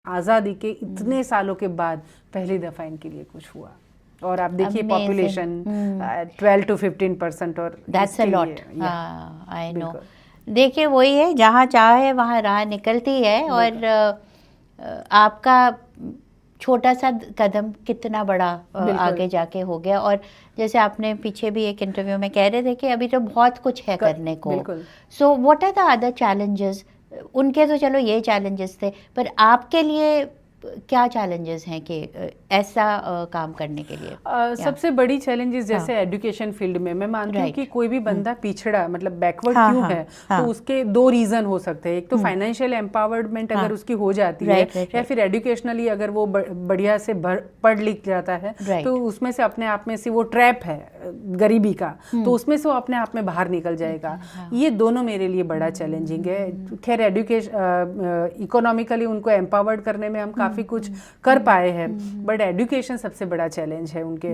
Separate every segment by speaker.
Speaker 1: आज़ादी के इतने सालों के बाद पहली दफ़ा इनके लिए कुछ हुआ। और आप देखिए पॉपुलेशन 12 to 15% और
Speaker 2: दैट्स अ लॉट। हाँ, आई नो। देखिए वही है, जहाँ चाहे वहाँ राह निकलती है, और आपका छोटा सा कदम कितना बड़ा आगे जाके हो गया। और जैसे आपने पीछे भी एक इंटरव्यू में कह रहे थे कि अभी तो बहुत कुछ है करने को। So what are the other challenges? उनके तो चलो ये चैलेंजेस थे, पर आपके लिए क्या चैलेंजेस हैं कि ऐसा काम करने के लिए?
Speaker 1: सबसे बड़ी चैलेंजेस जैसे एजुकेशन फील्ड में मैं मानती हूँ कि कोई भी बंदा पिछड़ा मतलब बैकवर्ड क्यों है, तो उसके दो रीजन हो सकते हैं। एक तो फाइनेंशियल एम्पावरमेंट अगर उसकी हो जाती है, या फिर एजुकेशनली अगर वो बढ़िया से पढ़ लिख जाता है, तो उसमें से अपने आप में से वो ट्रैप है गरीबी का, तो उसमें से वो अपने आप में बाहर निकल जाएगा। ये दोनों मेरे लिए बड़ा चैलेंजिंग है। खैर एजुकेशन इकोनॉमिकली उनको एम्पावर्ड करने में हम काफ़ी कुछ कर पाए हैं, बट एजुकेशन सबसे बड़ा चैलेंज है उनके।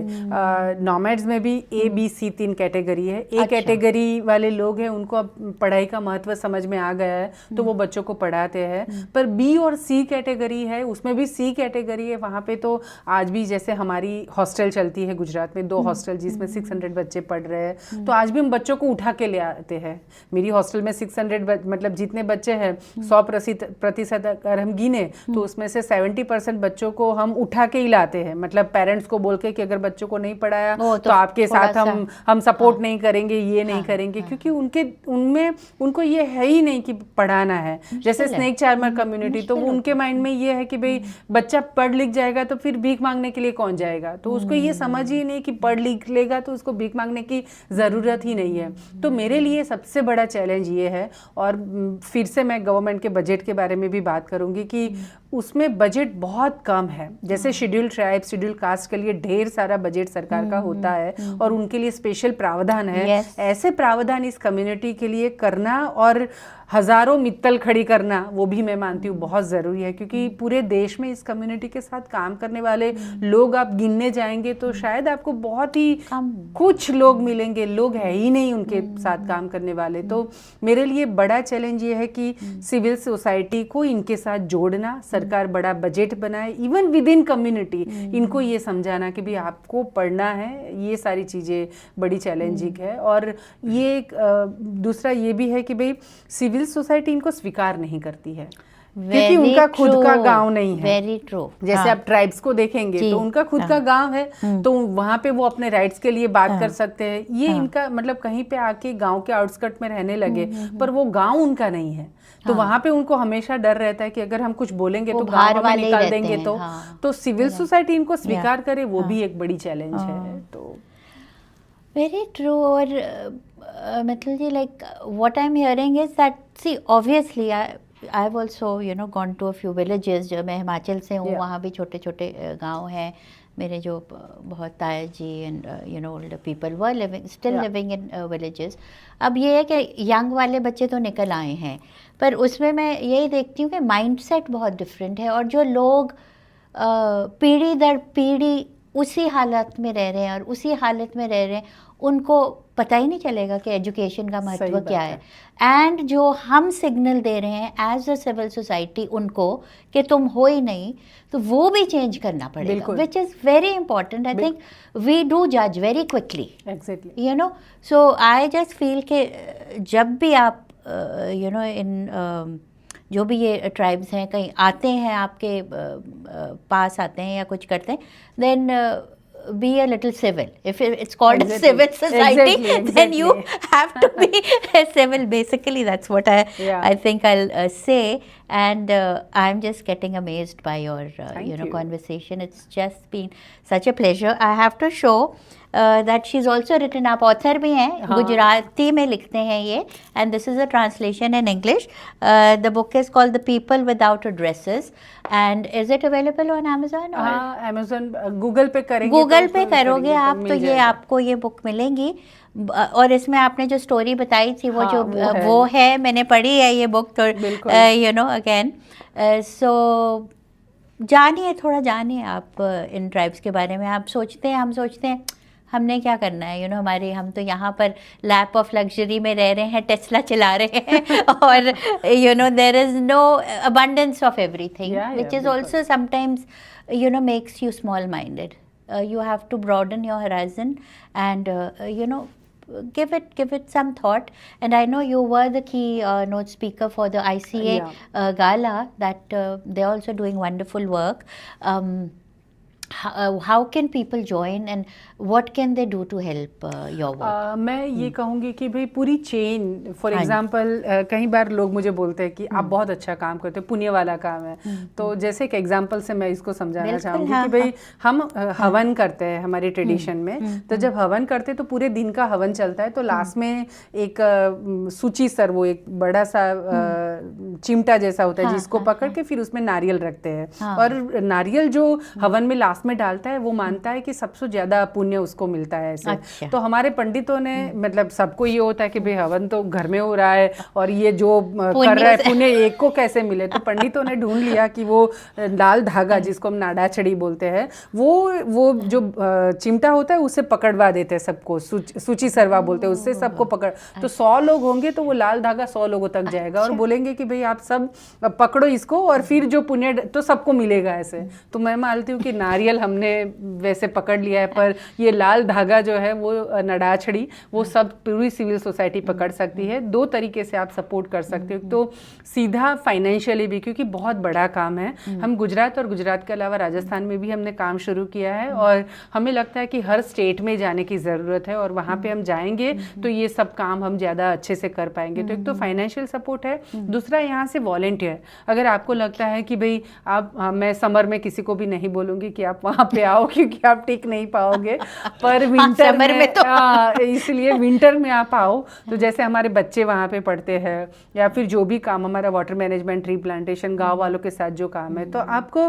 Speaker 1: नॉमैड्स में भी ABC 3 कैटेगरी है। A कैटेगरी वाले लोग हैं, उनको अब पढ़ाई का महत्व समझ में आ गया है, तो वो बच्चों को पढ़ाते हैं। पर B और C कैटेगरी है, उसमें भी C कैटेगरी है, वहाँ पे तो आज भी जैसे हमारी हॉस्टल चलती है गुजरात में, 2 हॉस्टल जिसमें 600 बच्चे पढ़ रहे हैं, तो आज भी हम बच्चों को उठा के ले आते हैं। मेरी हॉस्टल में 600 मतलब जितने बच्चे हैं 100% अगर हम गिने तो उसमें से 70% बच्चों को हम उठा के ही लाते हैं, मतलब पेरेंट्स को बोल के कि अगर बच्चों को नहीं पढ़ाया तो आपके साथ हम सपोर्ट नहीं करेंगे, ये नहीं करेंगे, क्योंकि उनमें उनको ये है ही नहीं कि पढ़ाना है। जैसे स्नेक चार्मर कम्युनिटी, तो उनके माइंड में ये है कि भाई बच्चा पढ़ लिख जाएगा तो फिर भीख मांगने के लिए कौन जाएगा, तो उसको ये समझ ही नहीं कि पढ़ लिख लेगा तो उसको भीख मांगने की ज़रूरत ही नहीं है। तो मेरे लिए सबसे बड़ा चैलेंज ये है, और फिर से मैं गवर्नमेंट के बजट के बारे में भी बात करूंगी कि उसमें बजट बहुत कम है। जैसे शेड्यूल्ड ट्राइब, शेड्यूल्ड कास्ट के लिए ढेर सारा बजट सरकार का होता है और उनके लिए स्पेशल प्रावधान है। ऐसे प्रावधान इस कम्युनिटी के लिए करना और हजारों मित्तल खड़ी करना, वो भी मैं मानती हूँ बहुत ज़रूरी है, क्योंकि पूरे देश में इस कम्युनिटी के साथ काम करने वाले लोग आप गिनने जाएंगे तो शायद आपको बहुत ही कुछ लोग मिलेंगे, लोग है ही नहीं उनके साथ काम करने वाले। तो मेरे लिए बड़ा चैलेंज ये है कि सिविल सोसाइटी को इनके साथ जोड़ना, सरकार बड़ा बजट बनाए, इवन विद इन कम्युनिटी इनको ये समझाना कि भाई आपको पढ़ना है, ये सारी चीज़ें बड़ी चैलेंजिंग है। और ये दूसरा ये भी है कि भाई सिविल सोसाइटी इनको स्वीकार नहीं करती है, क्योंकि उनका खुद का गांव नहीं है।
Speaker 2: Very true.
Speaker 1: जैसे आप ट्राइब्स को देखेंगे तो उनका खुद का गांव है, तो वहां पे वो अपने राइट्स के लिए बात कर सकते हैं। ये इनका मतलब कहीं पे आके गांव के आउटस्कर्ट में रहने लगे, पर वो गांव उनका नहीं है, तो वहां पे उनको हमेशा डर रहता है कि अगर हम कुछ बोलेंगे तो गांव में निकाल देंगे, तो सिविल सोसाइटी इनको स्वीकार करे, वो भी एक बड़ी चैलेंज है। तो
Speaker 2: वेरी ट्रू। और मतलब जी like what I am hearing is that see obviously I have also gone to a few villages. जो मैं हिमाचल से हूँ, वहाँ भी छोटे छोटे गाँव हैं मेरे, जो बहुत ताया जी and older people were living still living in villages. अब ये है कि यंग वाले बच्चे तो निकल आए हैं, पर उसमें मैं यही देखती हूँ कि माइंडसेट बहुत डिफरेंट है, और जो लोग पीढ़ी दर पीढ़ी उसी हालत में रह रहे हैं और उसी हालत में रह रहे हैं, उनको पता ही नहीं चलेगा कि एजुकेशन का महत्व क्या है। एंड जो हम सिग्नल दे रहे हैं एज अ सिविल सोसाइटी उनको कि तुम हो ही नहीं, तो वो भी चेंज करना पड़ेगा, which is very important. I think we do जज very quickly, so I just feel कि जब भी आप इन जो भी ये ट्राइब्स हैं कहीं आते हैं, आपके पास आते हैं या कुछ करते हैं, then be a little civil. If it's called civil society, then you have to be civil. Basically, that's what I think I'll say. And I'm just getting amazed by your conversation. It's just been such a pleasure. I have to show that she's also written up, author भी हैं, गुजराती में लिखते हैं ये, and this is a translation in English. The book is called The People Without Addresses, and is it available on Amazon?
Speaker 1: हाँ, Amazon, Google पे करेंगे,
Speaker 2: Google पे करोगे आप तो ये आपको ये बुक मिलेंगी। और इसमें आपने जो स्टोरी बताई थी वो है मैंने पढ़ी है ये बुक, तो अगेन सो जानिए, थोड़ा जानिए आप इन ट्राइब्स के बारे में। हम सोचते हैं हमने क्या करना है, हमारे हम तो यहाँ पर लैप ऑफ लग्जरी में रह रहे हैं, टेस्ला चला रहे हैं और there is no abundance of everything, which is also sometimes makes you small minded. You have to broaden your horizon and give it some thought. And I know you were the key note speaker for the ICA gala, that they're also doing wonderful work. How can people join and what can they do to help your work?
Speaker 1: मैं ये कहूँगी कि भाई पूरी chain, for example कई बार लोग मुझे बोलते हैं कि आप बहुत अच्छा काम करते हो, पुण्य वाला काम है, तो जैसे एक एग्जांपल से मैं इसको समझाना चाहूँगी कि भाई हम हवन करते हैं हमारे ट्रेडिशन में, तो जब हवन करते हैं तो पूरे दिन का हवन चलता है, तो लास्ट में एक सूची सर, वो एक बड़ा सा चिमटा जैसा होता है जिसको पकड़ के फिर उसमें नारियल रखते हैं, और नारियल जो हवन में लास्ट में डालता है वो मानता है कि सबसे ज्यादा पुण्य उसको मिलता है ऐसे। अच्छा। तो हमारे पंडितों ने मतलब सबको ये होता है कि भाई हवन तो घर में हो रहा है और ये जो कर रहा है पुण्य एक को कैसे मिले, तो पंडितों ने ढूंढ लिया कि वो लाल धागा जिसको हम नाड़ाछड़ी बोलते हैं, वो जो चिमटा होता है उससे पकड़वा देते हैं सबको, सूची सरवा बोलते हैं, उससे सबको पकड़, तो 100 लोग होंगे तो वो लाल धागा 100 लोगों तक जाएगा और बोलेंगे कि भाई आप सब पकड़ो इसको और फिर जो पुण्य तो सबको मिलेगा ऐसे। तो मैं मानती हूँ कि नारियल हमने वैसे पकड़ लिया है, पर ये लाल धागा जो है वो नड़ाछड़ी वो सब पूरी सिविल सोसाइटी पकड़ सकती है। 2 तरीके से आप सपोर्ट कर सकते हो, तो सीधा फाइनेंशियली भी, क्योंकि बहुत बड़ा काम है। हम गुजरात और गुजरात के अलावा राजस्थान में भी हमने काम शुरू किया है और हमें लगता है कि हर स्टेट में जाने की ज़रूरत है और वहाँ पे हम जाएंगे तो ये सब काम हम ज़्यादा अच्छे से कर पाएंगे। तो एक तो फाइनेंशियल सपोर्ट है, दूसरा यहाँ से वॉलंटियर। अगर आपको लगता है कि भाई आप, मैं समर में किसी को भी नहीं बोलूँगी कि आप वहाँ पे आओ क्योंकि आप टिक नहीं पाओगे, पर विंटर में तो इसलिए विंटर में आप आओ, तो जैसे हमारे बच्चे वहाँ पे पढ़ते हैं या फिर जो भी काम हमारा वाटर मैनेजमेंट, ट्री प्लांटेशन, गांव वालों के साथ जो काम है, तो आपको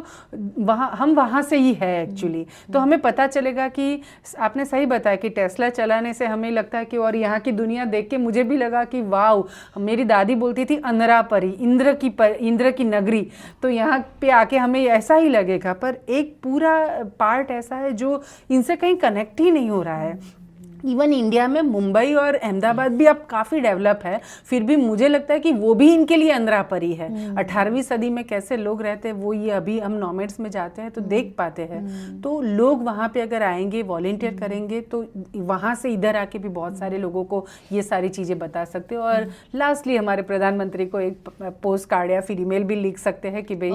Speaker 1: हम वहाँ से ही है एक्चुअली। तो हमें पता चलेगा कि आपने सही बताया कि टेस्ला चलाने से हमें लगता है कि, और यहाँ की दुनिया देख के मुझे भी लगा कि वाओ, मेरी दादी बोलती थी अंधरा परी, इंद्र की नगरी, तो यहाँ पे आके हमें ऐसा ही लगेगा, पर एक पूरा पार्ट ऐसा है जो इनसे कहीं कनेक्ट ही नहीं हो रहा है। इवन इंडिया में मुंबई और अहमदाबाद भी अब काफ़ी डेवलप है, फिर भी मुझे लगता है कि वो भी इनके लिए अंधरा परी है। 18वीं सदी में कैसे लोग रहते हैं वो ये अभी हम नॉमेड्स में जाते हैं तो देख पाते हैं। तो लोग वहाँ पे अगर आएंगे, वॉलेंटियर करेंगे, तो वहाँ से इधर आके भी बहुत सारे लोगों को ये सारी चीज़ें बता सकते हैं। और लास्टली हमारे प्रधानमंत्री को एक पोस्ट कार्ड या फिर ईमेल भी लिख सकते हैं कि भाई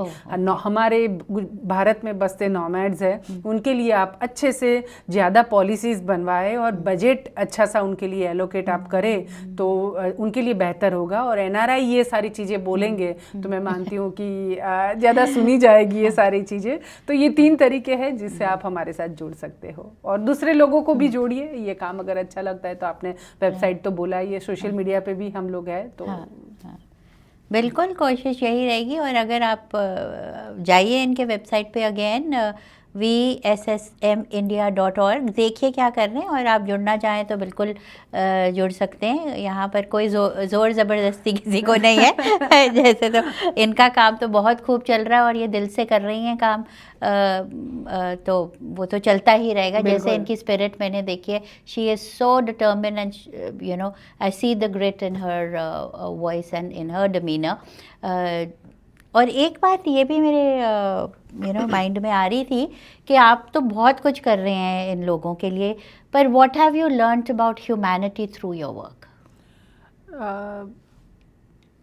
Speaker 1: हमारे भारत में बसते नॉमैड्स हैं, उनके लिए आप अच्छे से ज़्यादा पॉलिसीज़ बनवाएं और बजट अच्छा सा उनके लिए एलोकेट आप करें तो उनके लिए बेहतर होगा। और एनआरआई ये सारी चीज़ें बोलेंगे तो मैं मानती हूँ कि ज़्यादा सुनी जाएगी ये सारी चीज़ें। तो ये 3 तरीके हैं जिससे आप हमारे साथ जुड़ सकते हो, और दूसरे लोगों को भी जोड़िए। ये काम अगर अच्छा लगता है तो आपने वेबसाइट तो बोला, ये सोशल मीडिया पे भी हम लोग हैं, तो
Speaker 2: बिल्कुल कोशिश यही रहेगी। और अगर आप जाइए इनके वेबसाइट पे अगेन vsSmindia.org, देखिए क्या कर रहे हैं, और आप जुड़ना चाहें तो बिल्कुल जुड़ सकते हैं। यहाँ पर कोई ज़ोर ज़बरदस्ती किसी को नहीं है जैसे तो इनका काम तो बहुत खूब चल रहा है और ये दिल से कर रही हैं काम, तो वो तो चलता ही रहेगा। जैसे इनकी स्पिरिट मैंने देखी है, she is so determined and I see the grit in her voice and in her demeanour. और एक बात ये भी मेरे माइंड में आ रही थी कि आप तो बहुत कुछ कर रहे हैं इन लोगों के लिए, पर what have you learned about humanity through your work?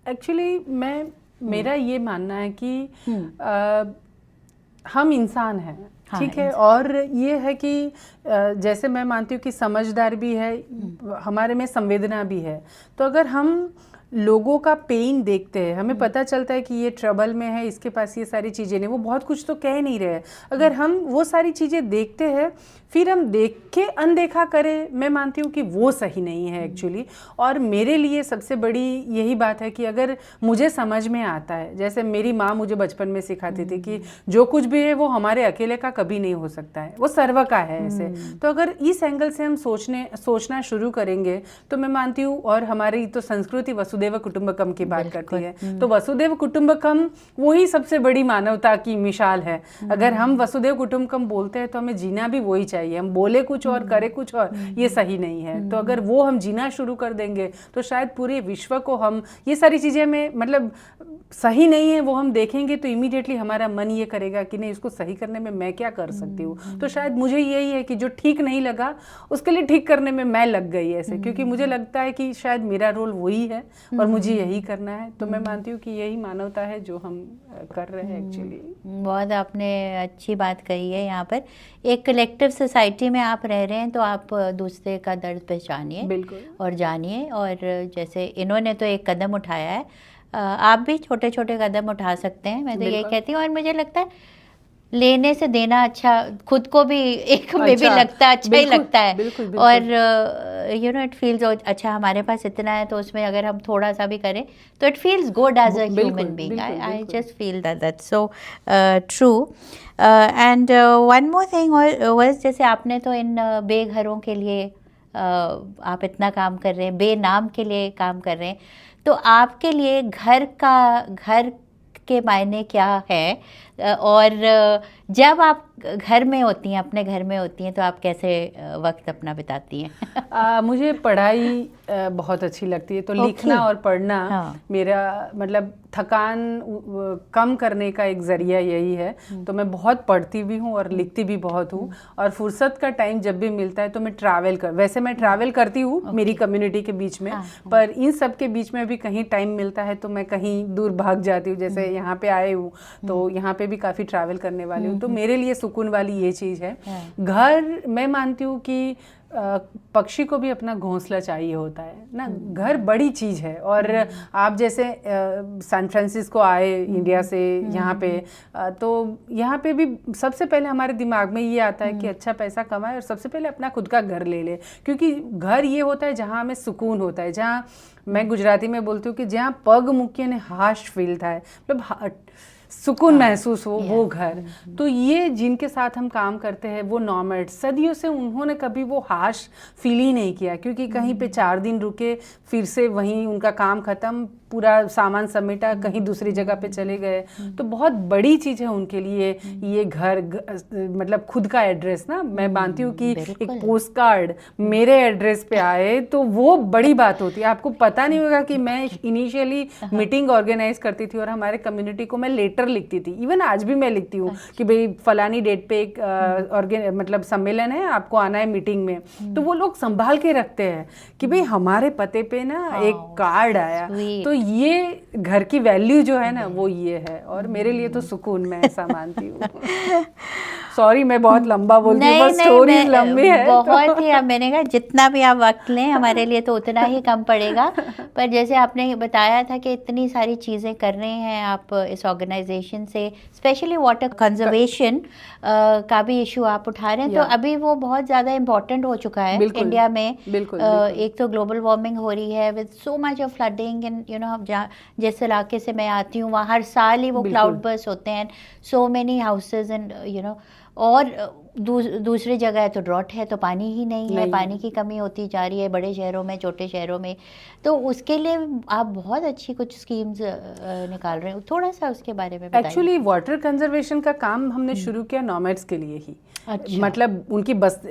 Speaker 1: Actually मेरा ये मानना है कि हम इंसान हैं, ठीक है, और ये है कि जैसे मैं मानती हूँ कि समझदार भी है, हमारे में संवेदना भी है। तो अगर हम लोगों का पेन देखते हैं, हमें पता चलता है कि ये ट्रबल में है, इसके पास ये सारी चीज़ें नहीं, वो बहुत कुछ तो कह नहीं रहे। अगर हम वो सारी चीज़ें देखते हैं फिर हम देख के अनदेखा करें, मैं मानती हूँ कि वो सही नहीं है एक्चुअली। और मेरे लिए सबसे बड़ी यही बात है कि अगर मुझे समझ में आता है, जैसे मेरी माँ मुझे बचपन में सिखाती थी कि जो कुछ भी है वो हमारे अकेले का कभी नहीं हो सकता है, वो सर्व का है ऐसे। तो अगर इस एंगल से हम सोचना शुरू करेंगे तो मैं मानती हूँ, और हमारी तो संस्कृति वसुधैव वसुदेव कुटुंबकम की बात करती है। तो वसुदेव कुटुंबकम वही सबसे बड़ी मानवता की मिसाल है। अगर हम वसुदेव कुटुंबकम बोलते हैं तो हमें जीना भी वही चाहिए। हम बोले कुछ और करे कुछ और, ये सही नहीं है। तो अगर वो हम जीना शुरू कर देंगे तो शायद पूरे विश्व को हम ये सारी चीजें में मतलब सही नहीं है वो हम देखेंगे तो इमीडिएटली हमारा मन ये करेगा कि नहीं, इसको सही करने में मैं क्या कर सकती हूँ। तो शायद मुझे यही है कि जो ठीक नहीं लगा उसके लिए ठीक करने में मैं लग गई ऐसे, क्योंकि मुझे लगता है कि शायद मेरा रोल वही है और मुझे यही करना है। तो मैं मानती हूँ कि यही मानवता है जो हम कर रहे हैं एक्चुअली।
Speaker 2: बहुत आपने अच्छी बात कही है। यहाँ पर एक कलेक्टिव सोसाइटी में आप रह रहे हैं तो आप दूसरे का दर्द पहचानिए,
Speaker 1: बिल्कुल,
Speaker 2: और जानिए। और जैसे इन्होंने तो एक कदम उठाया है, आप भी छोटे छोटे कदम उठा सकते हैं, मैं तो यही कहती हूँ। और मुझे लगता है लेने से देना अच्छा, खुद को भी एक में भी लगता है, अच्छा ही लगता है।
Speaker 1: बिल्कुल, बिल्कुल।
Speaker 2: और यू नो इट फील्स अच्छा, हमारे पास इतना है तो उसमें अगर हम थोड़ा सा भी करें तो it feels good as a human being. I just feel that's so true. And one more thing was, जैसे आपने तो इन बेघरों के लिए आप इतना काम कर रहे हैं, बेनाम के लिए काम कर रहे हैं, तो आपके लिए घर के मायने क्या है? और जब आप घर में होती हैं, अपने घर में होती हैं, तो आप कैसे वक्त अपना बिताती हैं?
Speaker 1: मुझे पढ़ाई बहुत अच्छी लगती है। तो लिखना और पढ़ना मेरा मतलब थकान कम करने का एक जरिया यही है। तो मैं बहुत पढ़ती भी हूँ और लिखती भी बहुत हूँ। और फुर्सत का टाइम जब भी मिलता है तो मैं वैसे मैं ट्रैवल करती हूँ मेरी कम्युनिटी के बीच में, पर इन सब के बीच में भी कहीं टाइम मिलता है तो मैं कहीं दूर भाग जाती हूँ। जैसे यहाँ पे आए हूँ तो यहाँ पे भी काफ़ी ट्रैवल करने वाली हूँ। तो मेरे लिए सुकून वाली ये चीज़ है। घर मैं मानती हूँ कि पक्षी को भी अपना घोंसला चाहिए होता है ना। घर बड़ी चीज़ है। और आप जैसे सैन फ्रांसिस्को आए इंडिया से यहाँ पे, तो यहाँ पे भी सबसे पहले हमारे दिमाग में ये आता है कि अच्छा पैसा कमाए और सबसे पहले अपना खुद का घर ले ले, क्योंकि घर ये होता है जहाँ हमें सुकून होता है, जहाँ मैं गुजराती में बोलती हूँ कि जहाँ पग मूकीने ने हाश फील था, मतलब सुकून महसूस हो, वो घर। तो ये जिनके साथ हम काम करते हैं वो नॉमैड, सदियों से उन्होंने कभी वो हाश फील ही नहीं किया, क्योंकि कहीं पे 4 दिन रुके, फिर से वहीं उनका काम खत्म, पूरा सामान समेटा, कहीं दूसरी जगह पे चले गए। तो बहुत बड़ी चीज़ है उनके लिए ये घर, मतलब खुद का एड्रेस ना। मैं मानती हूँ कि एक पोस्ट कार्ड मेरे एड्रेस पे आए तो वो बड़ी बात होती है। आपको पता नहीं होगा कि मैं इनिशियली मीटिंग ऑर्गेनाइज करती थी और हमारे कम्युनिटी को मैं लेटर लिखती थी। इवन आज भी मैं लिखती हूँ कि भाई फलानी डेट पे एक मतलब सम्मेलन है, आपको आना है मीटिंग में। तो वो लोग संभाल के रखते हैं कि भाई हमारे पते पे ना एक कार्ड आया। तो ये घर की वैल्यू जो है ना वो ये है। और मेरे लिए तो सुकून, मैं ऐसा मानती हूँ। सॉरी मैं बहुत लंबा बोलती हूँ, बस स्टोरीज लंबी है
Speaker 2: बहुत ही। मैंने कहा जितना भी आप वक्त लें हमारे लिए तो उतना ही कम पड़ेगा। पर जैसे आपने बताया था कि इतनी सारी चीज़ें कर रहे हैं आप इस ऑर्गेनाइजेशन से, स्पेशली वाटर कंजर्वेशन का भी इशू आप उठा रहे हैं। तो अभी वो बहुत ज़्यादा इम्पोर्टेंट हो चुका है इंडिया में। एक तो ग्लोबल वार्मिंग हो रही है with so much of flooding and you know, जिस इलाके से मैं आती हूँ वहाँ हर साल ही वो क्लाउड बर्स्ट होते हैं, so many houses and you know. और दूसरी जगह है तो ड्रॉट है, तो पानी ही नहीं है, पानी की कमी होती जा रही है बड़े शहरों में, छोटे शहरों में। तो उसके लिए आप बहुत अच्छी कुछ स्कीम्स निकाल रहे हो, थोड़ा सा उसके बारे में बताइए।
Speaker 1: एक्चुअली वाटर कंजर्वेशन का काम हमने शुरू किया नॉमैड्स के लिए ही। अच्छा। मतलब उनकी बस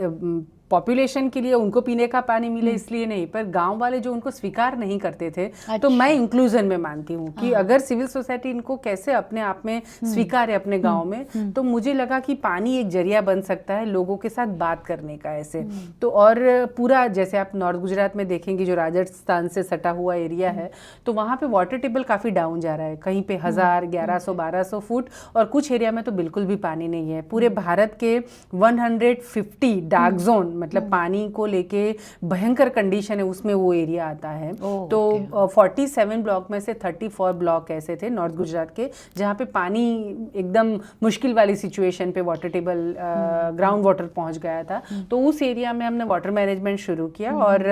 Speaker 1: पॉपुलेशन के लिए, उनको पीने का पानी मिले इसलिए नहीं, पर गांव वाले जो उनको स्वीकार नहीं करते थे। अच्छा। तो मैं इंक्लूजन में मानती हूँ कि अगर सिविल सोसाइटी इनको कैसे अपने आप में स्वीकारे अपने गांव में, तो मुझे लगा कि पानी एक जरिया बन सकता है लोगों के साथ बात करने का ऐसे। तो और पूरा जैसे आप नॉर्थ गुजरात में देखेंगे जो राजस्थान से सटा हुआ एरिया है, तो वहाँ पे वाटर टेबल काफ़ी डाउन जा रहा है, कहीं पे 1000, 1100, 1200 फुट, और कुछ एरिया में तो बिल्कुल भी पानी नहीं है। पूरे भारत के 150 डार्क जोन, मतलब पानी को लेके भयंकर कंडीशन है, उसमें वो एरिया आता है। तो 47 ब्लॉक में से 34 ब्लॉक ऐसे थे नॉर्थ गुजरात के जहाँ पे पानी एकदम मुश्किल वाली सिचुएशन पे वाटर टेबल ग्राउंड वाटर पहुँच गया था। तो उस एरिया में हमने वाटर मैनेजमेंट शुरू किया और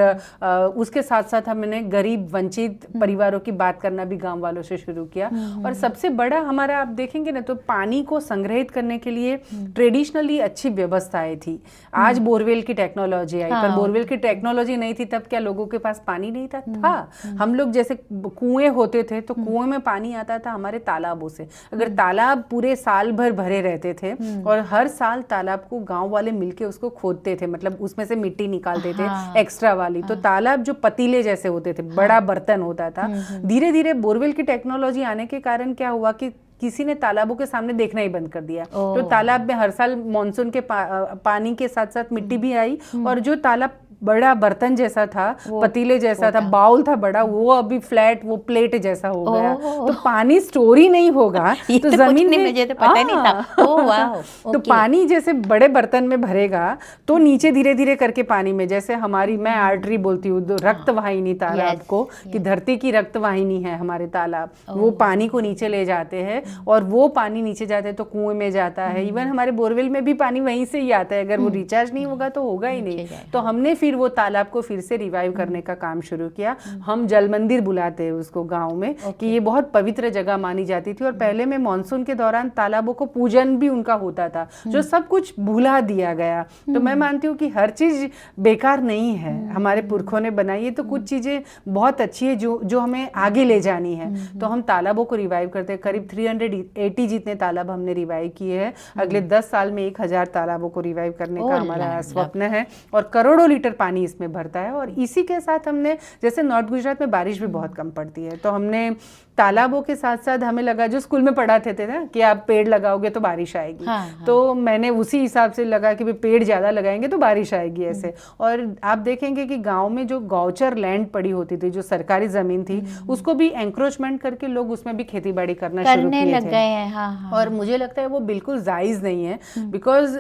Speaker 1: उसके साथ साथ हमने गरीब वंचित परिवारों की बात करना भी गाँव वालों से शुरू किया। और सबसे बड़ा हमारा आप देखेंगे ना तो पानी को संग्रहित करने के लिए ट्रेडिशनली अच्छी व्यवस्थाएं थी। आज बोरवेल की की टेक्नोलॉजी आई, पर बोरवेल की टेक्नोलॉजी नहीं थी तब क्या लोगों के पास पानी नहीं था? हम लोग जैसे कुएं होते थे तो कुएं में पानी आता था हमारे तालाबों से। अगर तालाब पूरे साल भर भरे रहते थे और हर साल तालाब को गांव वाले मिलके उसको खोदते थे, मतलब उसमें से मिट्टी निकालते थे एक्स्ट्रा वाली, तो तालाब जो पतीले जैसे होते थे, बड़ा बर्तन होता था। धीरे धीरे बोरवेल की टेक्नोलॉजी आने के कारण क्या हुआ कि किसी ने तालाबों के सामने देखना ही बंद कर दिया। तो तालाब में हर साल मॉनसून के पानी के साथ साथ मिट्टी भी आई, और जो तालाब बड़ा बर्तन जैसा था, पतीले जैसा था, बाउल था बड़ा, वो अभी फ्लैट, वो प्लेट जैसा हो गया। तो पानी स्टोर ही नहीं होगा तो जमीन में,
Speaker 2: मुझे तो पता नहीं था। Oh wow.
Speaker 1: तो पानी जैसे बड़े बर्तन में भरेगा तो नीचे धीरे धीरे करके पानी में, जैसे हमारी, मैं आर्टरी बोलती हूँ रक्त वाहिनी तालाब को, कि धरती की रक्त वाहिनी है हमारे तालाब, वो पानी को नीचे ले जाते हैं, और वो पानी नीचे जाते हैं तो कुएं में जाता है। इवन हमारे बोरवेल में भी पानी वहीं से ही आता है, अगर वो रिचार्ज नहीं होगा तो होगा ही नहीं। तो हमने फिर वो तालाब को फिर से रिवाइव करने का काम शुरू किया। हम जल मंदिर बुलाते हैं उसको गांव में, कि ये बहुत पवित्र जगह मानी जाती थी। और पहले में मॉनसून के दौरान तालाबों को पूजन भी उनका होता था, जो सब कुछ भुला दिया गया। तो मैं मानती हूँ कि हर चीज बेकार नहीं है, हमारे पुरखों ने बनाई है तो कुछ चीजें बहुत अच्छी है जो हमें आगे ले जानी है। तो हम तालाबों को रिवाइव करते हैं। करीब 380 जितने तालाब हमने रिवाइव किए हैं। अगले 10 साल में 1000 तालाबों को रिवाइव करने का हमारा स्वप्न है, और करोड़ों लीटर पानी इसमें भरता है। और इसी के साथ हमने, जैसे नॉर्थ गुजरात में बारिश भी बहुत कम पड़ती है, तो हमने तालाबों के साथ साथ हमें लगा, जो स्कूल में पढ़ाते थे ना कि आप पेड़ लगाओगे तो बारिश आएगी, तो मैंने उसी हिसाब से लगा कि पेड़ ज्यादा लगाएंगे तो बारिश आएगी ऐसे। और आप देखेंगे कि गांव में जो गौचर लैंड पड़ी होती थी, जो सरकारी जमीन थी, उसको भी एंक्रोचमेंट करके लोग उसमें भी खेती बाड़ी करना शुरू किए थे। और मुझे लगता है वो बिल्कुल जायज नहीं है, बिकॉज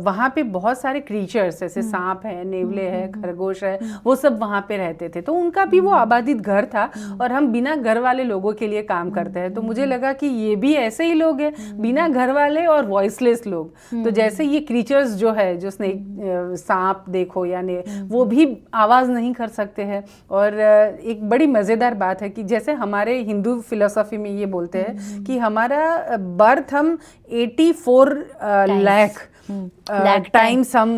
Speaker 1: वहाँ पे बहुत सारे क्रीचर्स, जैसे सांप है, नेवले है, खरगोश है, वो सब वहाँ पे रहते थे, तो उनका भी वो आबादित घर था, और हम बिना घर वाले लोगों के लिए काम करते हैं। तो मुझे लगा कि ये भी ऐसे ही लोग हैं, बिना घर वाले और वॉइसलेस लोग। तो जैसे ये क्रीचर्स जो है, जो स्नेक, सांप देखो या वो भी आवाज नहीं कर सकते हैं। और एक बड़ी मजेदार बात है कि जैसे हमारे हिंदू फिलोसफी में ये बोलते हैं कि हमारा बर्थ हम 84 लाख टाइम्स हम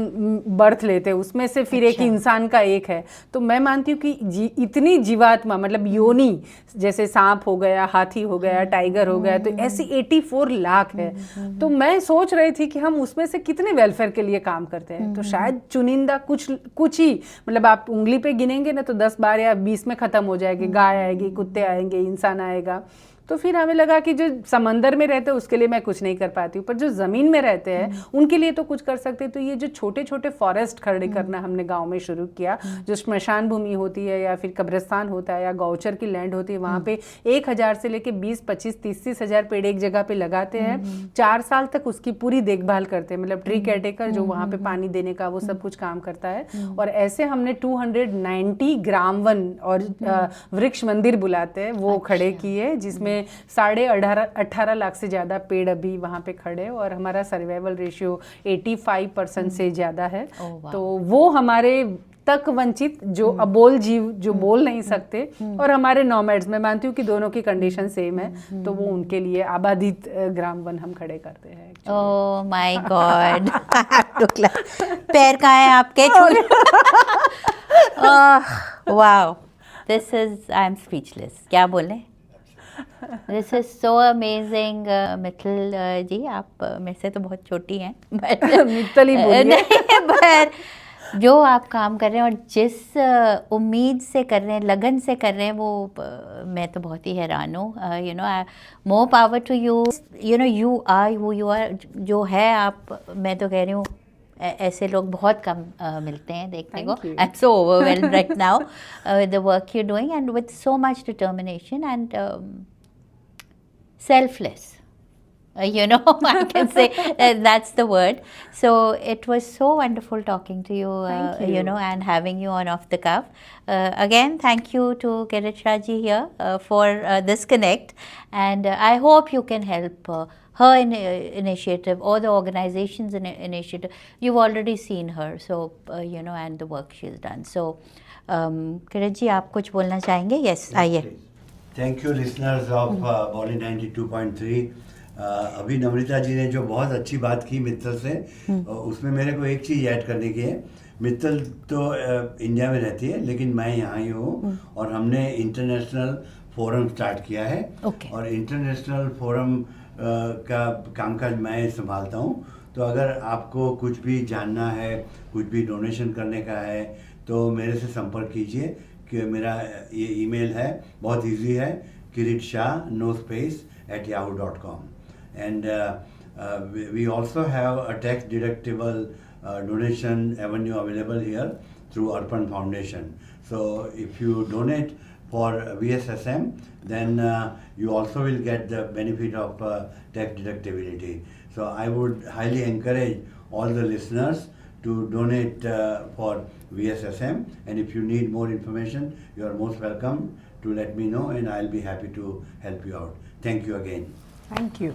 Speaker 1: बर्थ लेते हैं, उसमें से फिर एक इंसान का एक है। तो मैं मानती हूँ कि इतनी जीवात्मा, मतलब योनि, जैसे सांप हो गया, हाथी हो गया, टाइगर हो गया, तो ऐसे 84 लाख है। तो मैं सोच रही थी कि हम उसमें से कितने वेलफेयर के लिए काम करते हैं। तो शायद चुनिंदा कुछ ही, मतलब आप उंगली पे गिनेंगे ना तो 10 बार या 20 में खत्म हो जाएगी। गाय आएगी, कुत्ते आएंगे, इंसान आएगा। तो फिर हमें लगा कि जो समंदर में रहते हैं उसके लिए मैं कुछ नहीं कर पाती हूँ, पर जो ज़मीन में रहते हैं उनके लिए तो कुछ कर सकते हैं। तो ये जो छोटे छोटे फॉरेस्ट खड़े करना हमने गांव में शुरू किया, जो श्मशान भूमि होती है या फिर कब्रिस्तान होता है या गौचर की लैंड होती है, वहाँ पे 1000 से लेके 20, 25, 30 हज़ार पेड़ एक जगह पे लगाते हैं। 4 साल तक उसकी पूरी देखभाल करते हैं, मतलब ट्री केयरटेकर जो वहाँ पे पानी देने का वो सब कुछ काम करता है। और ऐसे हमने 290 ग्राम वन और वृक्ष मंदिर बुलाते हैं वो खड़े किए, जिसमें 18.5 लाख से ज़्यादा पेड़ अभी वहाँ पे खड़े, और हमारा सर्वाइवल रेशियो 85% से ज़्यादा है। तो वो हमारे तक वंचित, जो अबोल जीव, जो बोल नहीं सकते, और हमारे नॉमैड्स, मैं मानती हूँ कि दोनों की कंडीशन सेम है, तो वो उनके लिए आबादित ग्राम वन हम खड़े करते हैं।
Speaker 2: ओह माय गॉड, पैर कहाँ हैं आपके? Wow, this is, I am speechless, क्या बोले। This is so amazing. Mittal ji, आप मेरे से तो बहुत छोटी हैं,
Speaker 1: मित्तल ही बोलिए।
Speaker 2: पर जो आप काम कर रहे हैं और जिस उम्मीद से कर रहे हैं, लगन से कर रहे हैं, वो मैं तो बहुत ही हैरान हूँ। You know, more power to you. You know, you are who you are, जो है आप, मैं तो कह रही हूँ ऐसे लोग बहुत कम मिलते हैं देखने को। I am so overwhelmed right now with the work you are doing and with so much determination and selfless, you know, I can say that's the word. So it was so wonderful talking to you, you know, and having you on Off the Cuff. Again, thank you to Kirit Shah ji here for this connect, and I hope you can help her initiative or the organization's initiative. You've already seen her, so you know, and the work she's done. So Kirit ji, आप कुछ बोलना चाहेंगे? Yes, आइए।
Speaker 3: Thank you listeners of बॉली 92.3। अभी नम्रता जी ने जो बहुत अच्छी बात की मित्तल से, उसमें मेरे को एक चीज़ ऐड करने की है। मित्तल तो इंडिया में रहती है, लेकिन मैं यहाँ ही हूँ और हमने इंटरनेशनल फोरम स्टार्ट किया है।
Speaker 2: Okay.
Speaker 3: और इंटरनेशनल फोरम का कामकाज मैं संभालता हूँ। तो अगर आपको कुछ भी जानना है, कुछ भी डोनेशन करने का है, तो मेरे से संपर्क कीजिए कि मेरा ये ईमेल है, बहुत इजी है, kiritshah no space @yahoo.com। and we also have a tax deductible donation avenue available here through Arpan Foundation. So if you donate for VSSM, then you also will get the benefit of tax deductibility. So I would highly encourage all the listeners to donate for VSSM, and if you need more information, you are most welcome to let me know, and I'll be happy to help you out. Thank you again.
Speaker 1: Thank you.